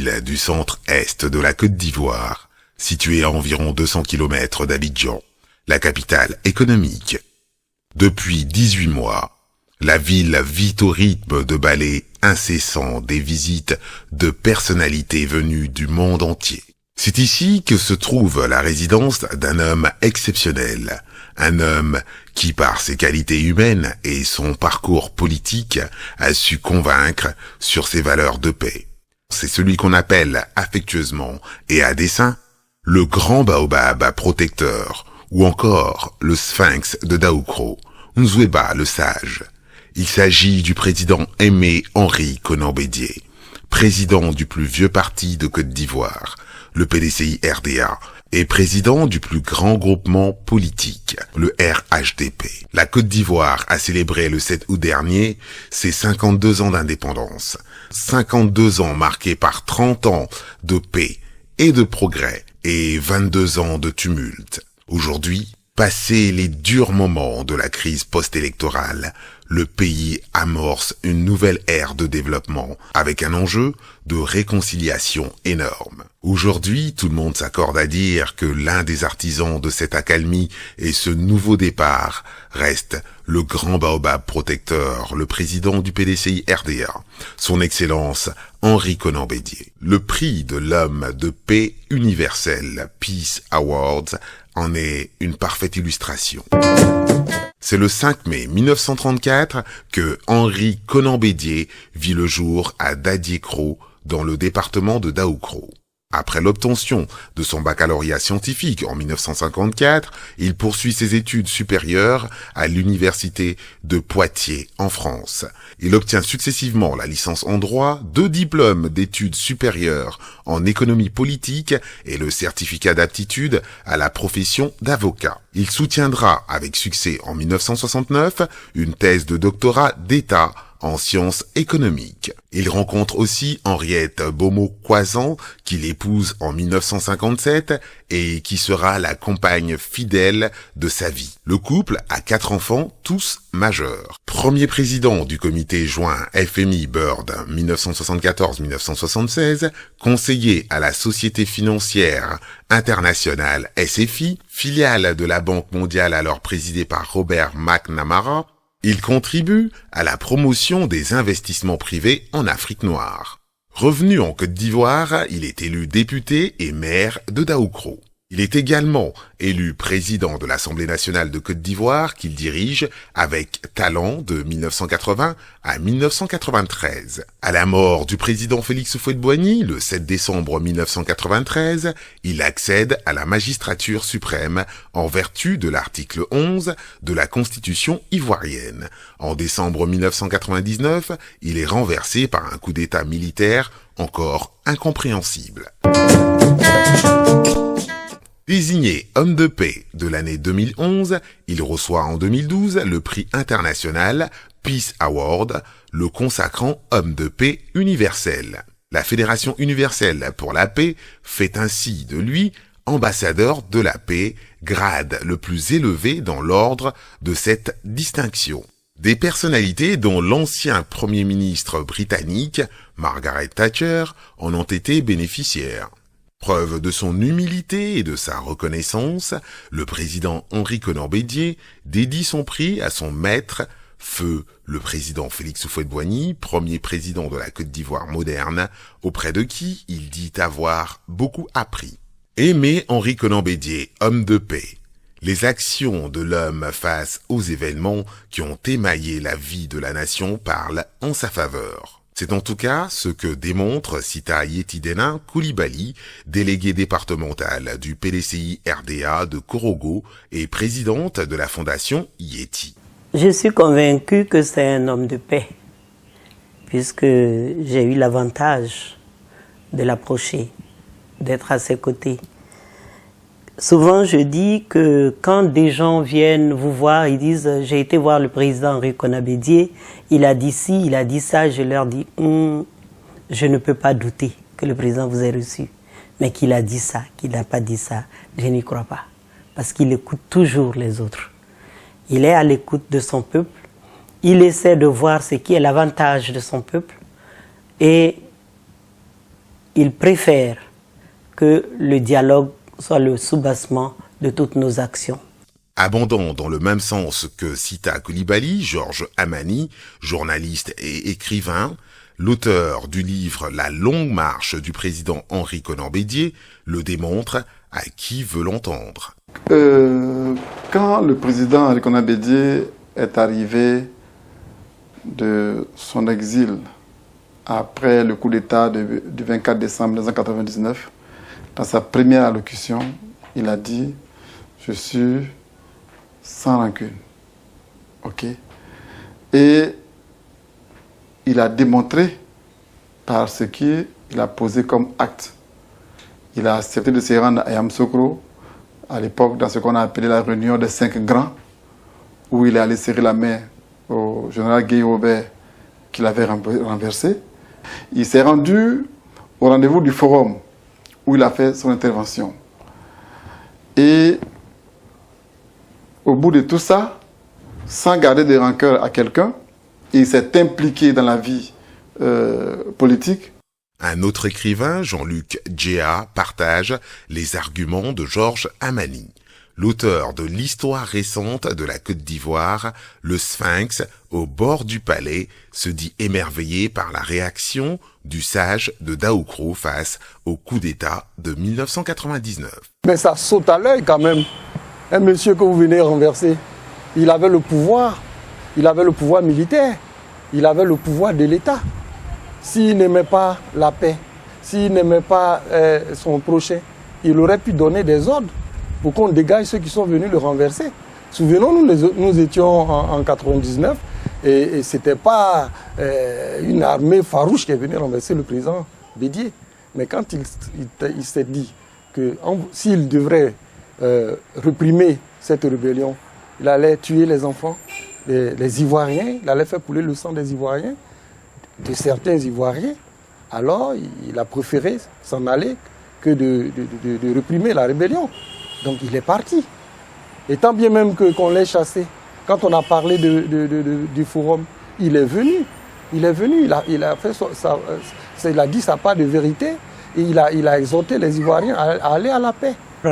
ville du centre-est de la Côte d'Ivoire, située à environ 200 km d'Abidjan, la capitale économique. Depuis 18 mois, la ville vit au rythme de balais incessants des visites de personnalités venues du monde entier. C'est ici que se trouve la résidence d'un homme exceptionnel, un homme qui, par ses qualités humaines et son parcours politique, a su convaincre sur ses valeurs de paix. C'est celui qu'on appelle affectueusement et à dessein le grand baobab protecteur, ou encore le sphinx de Daoukro, Nzoueba le sage. Il s'agit du président Aimé Henri Konan Bédié, président du plus vieux parti de Côte d'Ivoire, le PDCI-RDA, et président du plus grand groupement politique, le RHDP. La Côte d'Ivoire a célébré le 7 août dernier ses 52 ans d'indépendance. 52 ans marqués par 30 ans de paix et de progrès et 22 ans de tumulte. Aujourd'hui, passés les durs moments de la crise post-électorale, le pays amorce une nouvelle ère de développement avec un enjeu de réconciliation énorme. Aujourd'hui, tout le monde s'accorde à dire que l'un des artisans de cette accalmie et ce nouveau départ reste le grand baobab protecteur, le président du PDCI-RDA, son Excellence Henri Konan Bédié. Le prix de l'homme de paix universel, Peace Awards, en est une parfaite illustration. C'est le 5 mai 1934 que Henri Konan Bédié vit le jour à Dadiékro, dans le département de Daoukro. Après l'obtention de son baccalauréat scientifique en 1954, il poursuit ses études supérieures à l'université de Poitiers en France. Il obtient successivement la licence en droit, 2 diplômes d'études supérieures en économie politique et le certificat d'aptitude à la profession d'avocat. Il soutiendra avec succès en 1969 une thèse de doctorat d'État en sciences économiques. Il rencontre aussi Henriette Beaumont-Coisan, qu'il épouse en 1957 et qui sera la compagne fidèle de sa vie. Le couple a 4 enfants, tous majeurs. Premier président du comité joint FMI Bird 1974-1976, conseiller à la Société financière internationale SFI, filiale de la Banque mondiale alors présidée par Robert McNamara, il contribue à la promotion des investissements privés en Afrique noire. Revenu en Côte d'Ivoire, il est élu député et maire de Daoukro. Il est également élu président de l'Assemblée nationale de Côte d'Ivoire qu'il dirige avec talent de 1980 à 1993. À la mort du président Félix Houphouët-Boigny, le 7 décembre 1993, il accède à la magistrature suprême en vertu de l'article 11 de la Constitution ivoirienne. En décembre 1999, il est renversé par un coup d'État militaire encore incompréhensible. Désigné homme de paix de l'année 2011, il reçoit en 2012 le prix international Peace Award, le consacrant homme de paix universel. La Fédération universelle pour la paix fait ainsi de lui ambassadeur de la paix, grade le plus élevé dans l'ordre de cette distinction. Des personnalités dont l'ancien Premier ministre britannique, Margaret Thatcher, en ont été bénéficiaires. Preuve de son humilité et de sa reconnaissance, le président Henri Konan Bédié dédie son prix à son maître, feu le président Félix Houphouët-Boigny, premier président de la Côte d'Ivoire moderne, auprès de qui il dit avoir beaucoup appris. Aimé Henri Konan Bédié, homme de paix. Les actions de l'homme face aux événements qui ont émaillé la vie de la nation parlent en sa faveur. C'est en tout cas ce que démontre Sita Yetidena Koulibaly, déléguée départementale du PDCI-RDA de Korogo et présidente de la fondation Yeti. Je suis convaincue que c'est un homme de paix, puisque j'ai eu l'avantage de l'approcher, d'être à ses côtés. Souvent, je dis que quand des gens viennent vous voir, ils disent « j'ai été voir le président Henri Konan Bédié, il a dit ci, il a dit ça », je leur dis « je ne peux pas douter que le président vous ait reçu, mais qu'il a dit ça, qu'il n'a pas dit ça, je n'y crois pas, parce qu'il écoute toujours les autres. Il est à l'écoute de son peuple, il essaie de voir ce qui est l'avantage de son peuple, et il préfère que le dialogue soit le soubassement de toutes nos actions. Abondant dans le même sens que Sita Coulibaly, Georges Hamani, journaliste et écrivain, l'auteur du livre « La longue marche du président Henri Konan Bédié » le démontre à qui veut l'entendre. Quand le président Henri Konan Bédié est arrivé de son exil après le coup d'État du 24 décembre 1999, dans sa première allocution, il a dit « Je suis sans rancune ». Ok. Et il a démontré par ce qu'il a posé comme acte. Il a accepté de se rendre à Yamoussoukro, à l'époque dans ce qu'on a appelé la réunion des 5 grands, où il est allé serrer la main au général Guy-Robert qu'il avait renversé. Il s'est rendu au rendez-vous du forum, où il a fait son intervention. Et au bout de tout ça, sans garder de rancœur à quelqu'un, il s'est impliqué dans la vie politique. Un autre écrivain, Jean-Luc Djéa, partage les arguments de Georges Hamani, l'auteur de l'histoire récente de la Côte d'Ivoire. Le Sphinx, au bord du palais, se dit émerveillé par la réaction du sage de Daoukro face au coup d'État de 1999. Mais ça saute à l'œil quand même. Un monsieur que vous venez renverser, il avait le pouvoir militaire, il avait le pouvoir de l'État. S'il n'aimait pas la paix, s'il n'aimait pas son prochain, il aurait pu donner des ordres pour qu'on dégage ceux qui sont venus le renverser. Souvenons-nous, nous étions en 1999 et ce n'était pas une armée farouche qui est venue renverser le président Bédié. Mais quand il s'est dit que s'il devrait réprimer cette rébellion, il allait tuer les enfants, les Ivoiriens, il allait faire couler le sang des Ivoiriens, de certains Ivoiriens, alors il a préféré s'en aller que de réprimer la rébellion. Donc il est parti. Et tant bien même qu'on l'ait chassé, quand on a parlé du forum, il est venu. Il est venu, il a dit sa part de vérité et il a exhorté les Ivoiriens à aller à la paix.